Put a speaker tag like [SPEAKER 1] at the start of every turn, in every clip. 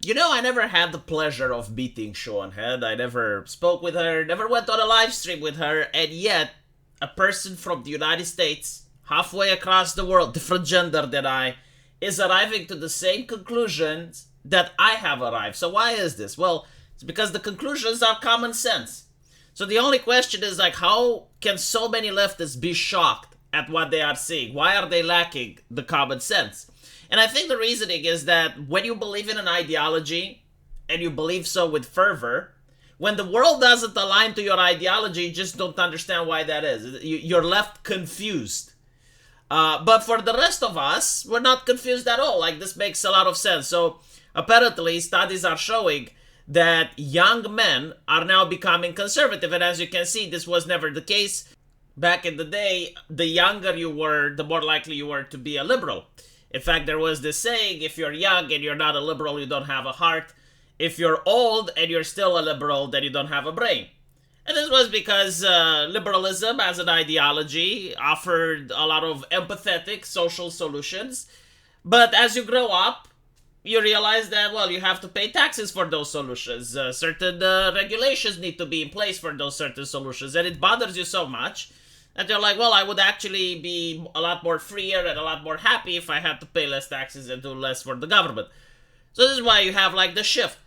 [SPEAKER 1] You know, I never had the pleasure of meeting Sean Head. I never spoke with her, never went on a live stream with her, and yet a person from the United States, halfway across the world, different gender than I, is arriving to the same conclusions that I have arrived. So why is this? Well, it's because the conclusions are common sense. So the only question is like, how can so many leftists be shocked at what they are seeing? Why are they lacking the common sense? And I think the reasoning is that when you believe in an ideology, and you believe so with fervor, when the world doesn't align to your ideology, you just don't understand why that is. You're left confused. But for the rest of us, we're not confused at all. Like, this makes a lot of sense. So apparently, studies are showing that young men are now becoming conservative. And as you can see, this was never the case. Back in the day, the younger you were, the more likely you were to be a liberal. In fact, there was this saying, if you're young and you're not a liberal, you don't have a heart. If you're old and you're still a liberal, then you don't have a brain. And this was because liberalism as an ideology offered a lot of empathetic social solutions. But as you grow up, you realize that, well, you have to pay taxes for those solutions. Certain regulations need to be in place for those certain solutions. And it bothers you so much that you're like, well, I would actually be a lot more freer and a lot more happy if I had to pay less taxes and do less for the government. So this is why you have like the shift.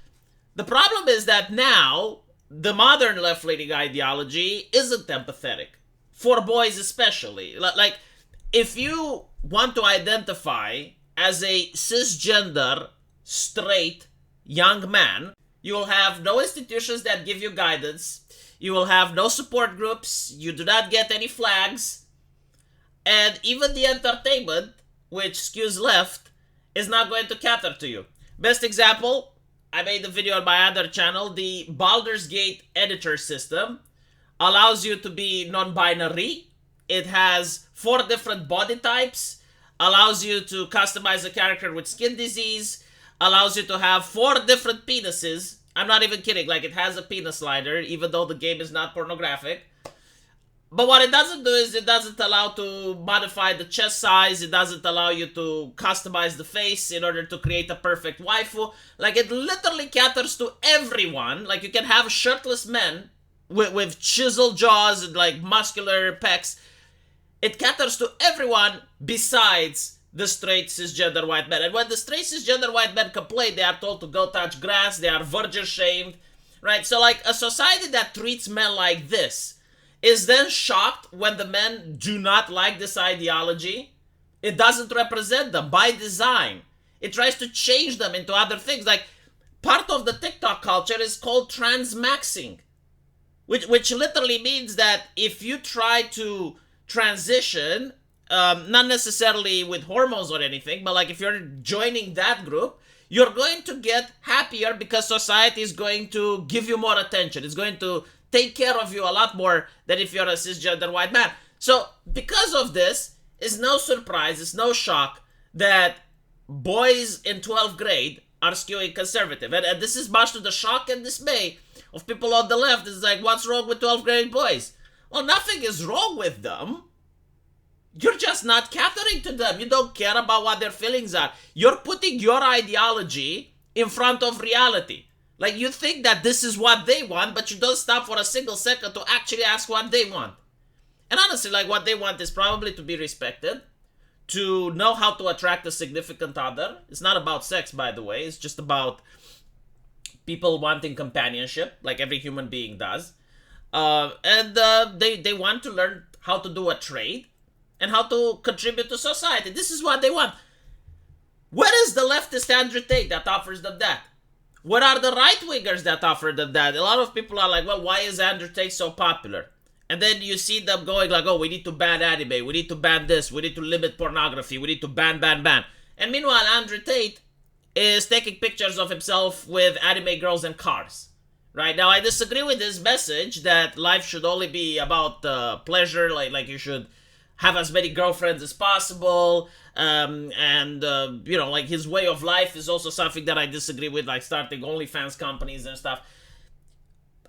[SPEAKER 1] The problem is that now the modern left-leaning ideology isn't empathetic. For boys especially. Like, if you want to identify as a cisgender, straight, young man, you will have no institutions that give you guidance. You will have no support groups. You do not get any flags. And even the entertainment, which skews left, is not going to cater to you. Best example, I made a video on my other channel. The Baldur's Gate editor system allows you to be non-binary. It has 4 different body types, allows you to customize a character with skin disease, allows you to have 4 different penises. I'm not even kidding, like, it has a penis slider, even though the game is not pornographic. But what it doesn't do is it doesn't allow to modify the chest size, it doesn't allow you to customize the face in order to create a perfect waifu. Like, it literally caters to everyone. Like, you can have shirtless men with chiseled jaws and, like, muscular pecs. It caters to everyone besides the straight cisgender white men. And when the straight cisgender white men complain, they are told to go touch grass, they are virgin shamed, right? So like a society that treats men like this is then shocked when the men do not like this ideology. It doesn't represent them by design. It tries to change them into other things. Like, part of the TikTok culture is called transmaxing, which literally means that if you try to transition, not necessarily with hormones or anything, but like if you're joining that group, you're going to get happier because society is going to give you more attention. It's going to take care of you a lot more than if you're a cisgender white man. So because of this, it's no surprise, it's no shock that boys in 12th grade are skewing conservative. And this is much to the shock and dismay of people on the left. It's like, what's wrong with 12th grade boys? Well, nothing is wrong with them. You're just not catering to them. You don't care about what their feelings are. You're putting your ideology in front of reality. Like, you think that this is what they want, but you don't stop for a single second to actually ask what they want. And honestly, like, what they want is probably to be respected, to know how to attract a significant other. It's not about sex, by the way. It's just about people wanting companionship, like every human being does. They want to learn how to do a trade and how to contribute to society. This is what they want. Where is the leftist Andrew Tate that offers them that? What are the right-wingers that offer them that? A lot of people are like, well, why is Andrew Tate so popular? And then you see them going like, oh, we need to ban anime, we need to ban this, we need to limit pornography, we need to ban. And meanwhile, Andrew Tate is taking pictures of himself with anime girls and cars. Right? Now, I disagree with his message that life should only be about pleasure, like you should have as many girlfriends as possible, like his way of life is also something that I disagree with, like starting OnlyFans companies and stuff.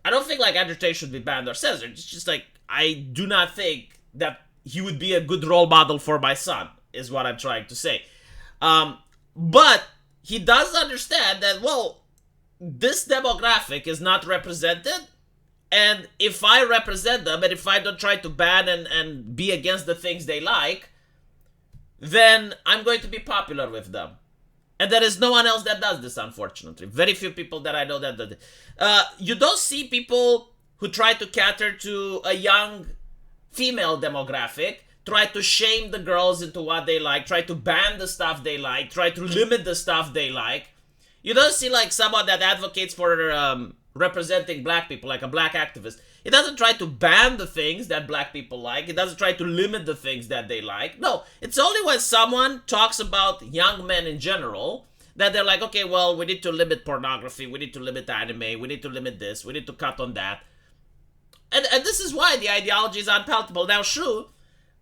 [SPEAKER 1] I don't think like Andrew Tate should be banned or censored. It's just like, I do not think that he would be a good role model for my son, is what I'm trying to say. But he does understand that, well, this demographic is not represented, and if I represent them, and if I don't try to ban and be against the things they like, then I'm going to be popular with them. And there is no one else that does this, unfortunately. Very few people that I know that do. You don't see people who try to cater to a young female demographic, try to shame the girls into what they like, try to ban the stuff they like, try to limit the stuff they like. You don't see like someone that advocates for representing black people, like a black activist. He doesn't try to ban the things that black people like. He doesn't try to limit the things that they like. No, it's only when someone talks about young men in general that they're like, okay, well, we need to limit pornography, we need to limit anime, we need to limit this, we need to cut on that. And this is why the ideology is unpalatable. Now, Shu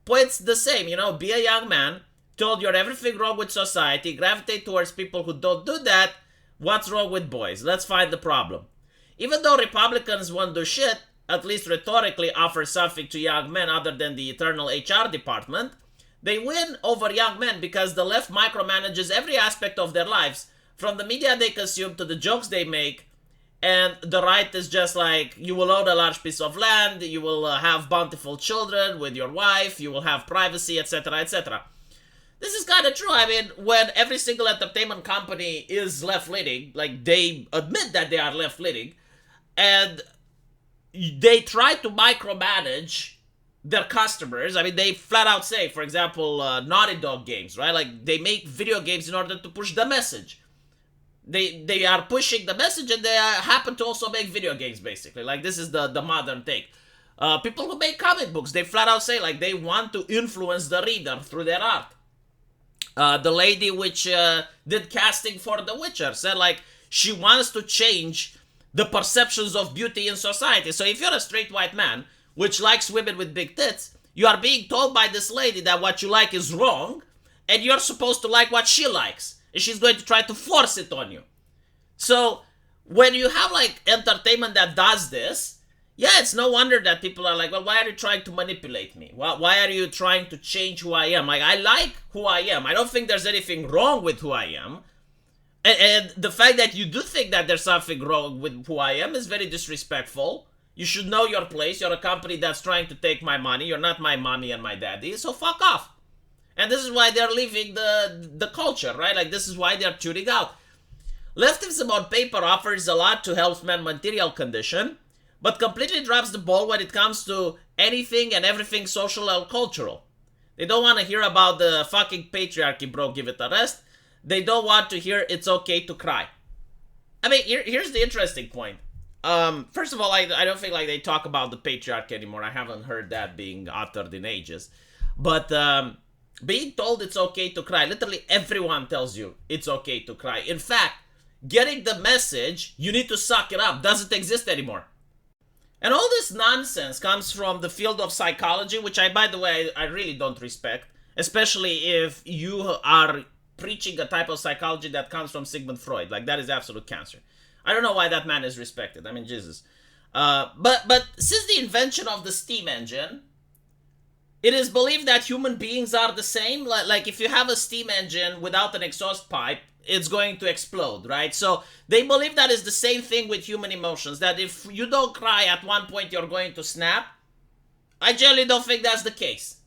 [SPEAKER 1] points the same, be a young man, told you're everything wrong with society, gravitate towards people who don't do that. What's wrong with boys? Let's find the problem. Even though Republicans won't do shit, at least rhetorically offer something to young men other than the eternal HR department, they win over young men because the left micromanages every aspect of their lives, from the media they consume to the jokes they make, and the right is just like, you will own a large piece of land, you will have bountiful children with your wife, you will have privacy, etc., etc. This is kind of true. I mean, when every single entertainment company is left-leaning, like they admit that they are left-leaning, and they try to micromanage their customers. I mean, they flat out say, for example, Naughty Dog games, right? Like, they make video games in order to push the message. They are pushing the message, and they happen to also make video games, basically. Like, this is the modern take. People who make comic books, they flat out say, like, they want to influence the reader through their art. The lady which did casting for The Witcher said, like, she wants to change the perceptions of beauty in society. So if you're a straight white man which likes women with big tits, you are being told by this lady that what you like is wrong, and you're supposed to like what she likes, and she's going to try to force it on you. So when you have like entertainment that does this, yeah, it's no wonder that people are like, well, why are you trying to manipulate me? Why are you trying to change who I am? Like, I like who I am. I don't think there's anything wrong with who I am. And the fact that you do think that there's something wrong with who I am is very disrespectful. You should know your place. You're a company that's trying to take my money. You're not my mommy and my daddy, so fuck off. And this is why they're leaving the culture, right? Like, this is why they're tuning out. Leftism on paper offers a lot to help men's material condition, but completely drops the ball when it comes to anything and everything social and cultural. They don't want to hear about the fucking patriarchy, bro, give it a rest. They don't want to hear it's okay to cry. I mean, here's the interesting point. First of all, I don't think like they talk about the patriarchy anymore. I haven't heard that being uttered in ages. But being told it's okay to cry, literally everyone tells you it's okay to cry. In fact, getting the message, you need to suck it up, doesn't exist anymore. And all this nonsense comes from the field of psychology, which by the way, I really don't respect. Especially if you are preaching a type of psychology that comes from Sigmund Freud. Like, that is absolute cancer. I don't know why that man is respected. I mean, Jesus. But since the invention of the steam engine, it is believed that human beings are the same. Like if you have a steam engine without an exhaust pipe, it's going to explode, right? So they believe that is the same thing with human emotions, that if you don't cry at one point, you're going to snap. I generally don't think that's the case.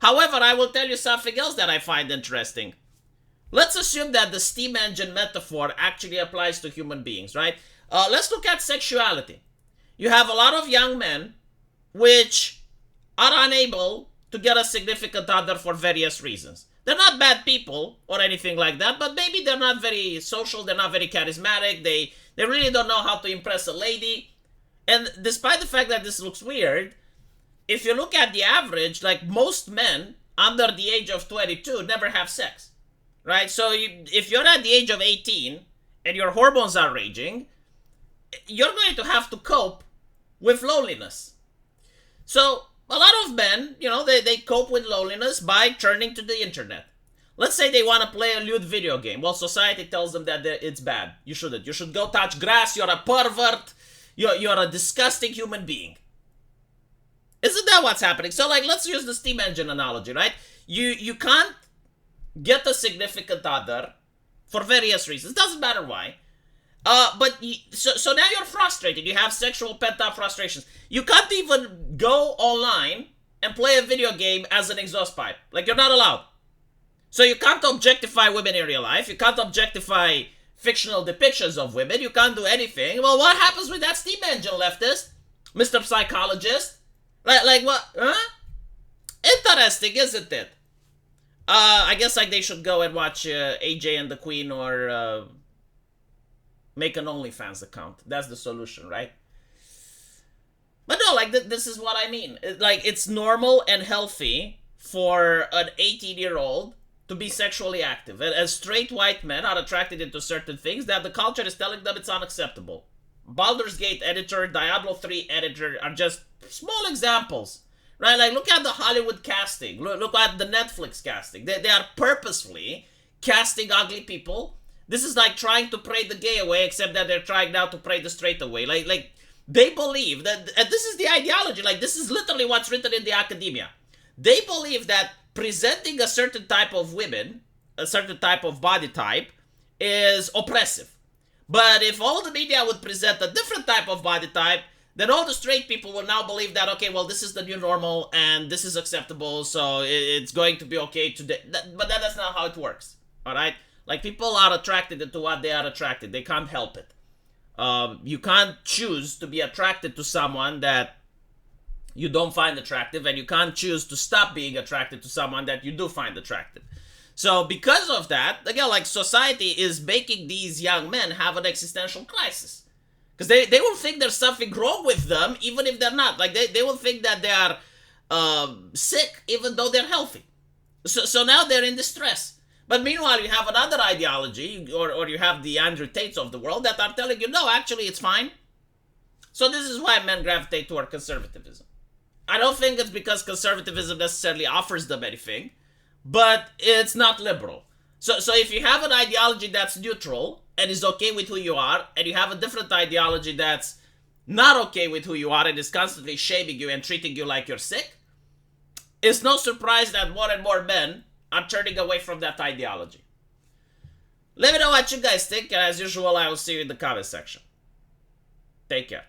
[SPEAKER 1] However, I will tell you something else that I find interesting. Let's assume that the steam engine metaphor actually applies to human beings, right? Let's look at sexuality. You have a lot of young men which are unable to get a significant other for various reasons. They're not bad people or anything like that, but maybe they're not very social, they're not very charismatic, they really don't know how to impress a lady. And despite the fact that this looks weird, if you look at the average, like most men under the age of 22 never have sex. Right? So if you're at the age of 18 and your hormones are raging, you're going to have to cope with loneliness. So a lot of men, they cope with loneliness by turning to the internet. Let's say they want to play a lewd video game. Well, society tells them that it's bad. You shouldn't. You should go touch grass. You're a pervert. You're a disgusting human being. Isn't that what's happening? So, like, let's use the steam engine analogy, right? You can't get a significant other for various reasons. Doesn't matter why. So now you're frustrated. You have sexual pent-up frustrations. You can't even go online and play a video game as an exhaust pipe. Like, you're not allowed. So you can't objectify women in real life. You can't objectify fictional depictions of women. You can't do anything. Well, what happens with that steam engine, leftist? Mr. Psychologist? Like what? Huh? Interesting, isn't it? I guess like they should go and watch AJ and the Queen, or make an OnlyFans account. That's the solution, right? But no, like this is what I mean. Like, it's normal and healthy for an 18-year-old to be sexually active. As straight white men are attracted into certain things that the culture is telling them it's unacceptable. Baldur's Gate editor, Diablo 3 editor are just small examples. Right? Like, look at the Hollywood casting. Look at the Netflix casting. They are purposefully casting ugly people. This is like trying to pray the gay away, except that they're trying now to pray the straight away. Like they believe that, and this is the ideology, like this is literally what's written in the academia. They believe that presenting a certain type of women, a certain type of body type, is oppressive. But if all the media would present a different type of body type, then all the straight people will now believe that, okay, well, this is the new normal and this is acceptable, so it's going to be okay today. But that's not how it works, all right? Like, people are attracted to what they are attracted. They can't help it. You can't choose to be attracted to someone that you don't find attractive, and you can't choose to stop being attracted to someone that you do find attractive. So because of that, again, like, society is making these young men have an existential crisis. Because they will think there's something wrong with them, even if they're not. Like, they will think that they are sick, even though they're healthy. So now they're in distress. But meanwhile, you have another ideology, or you have the Andrew Tates of the world that are telling you, no, actually, it's fine. So this is why men gravitate toward conservatism. I don't think it's because conservatism necessarily offers them anything, but it's not liberal. So if you have an ideology that's neutral and is okay with who you are, and you have a different ideology that's not okay with who you are and is constantly shaming you and treating you like you're sick, it's no surprise that more and more men are turning away from that ideology. Let me know what you guys think, and as usual, I will see you in the comment section. Take care.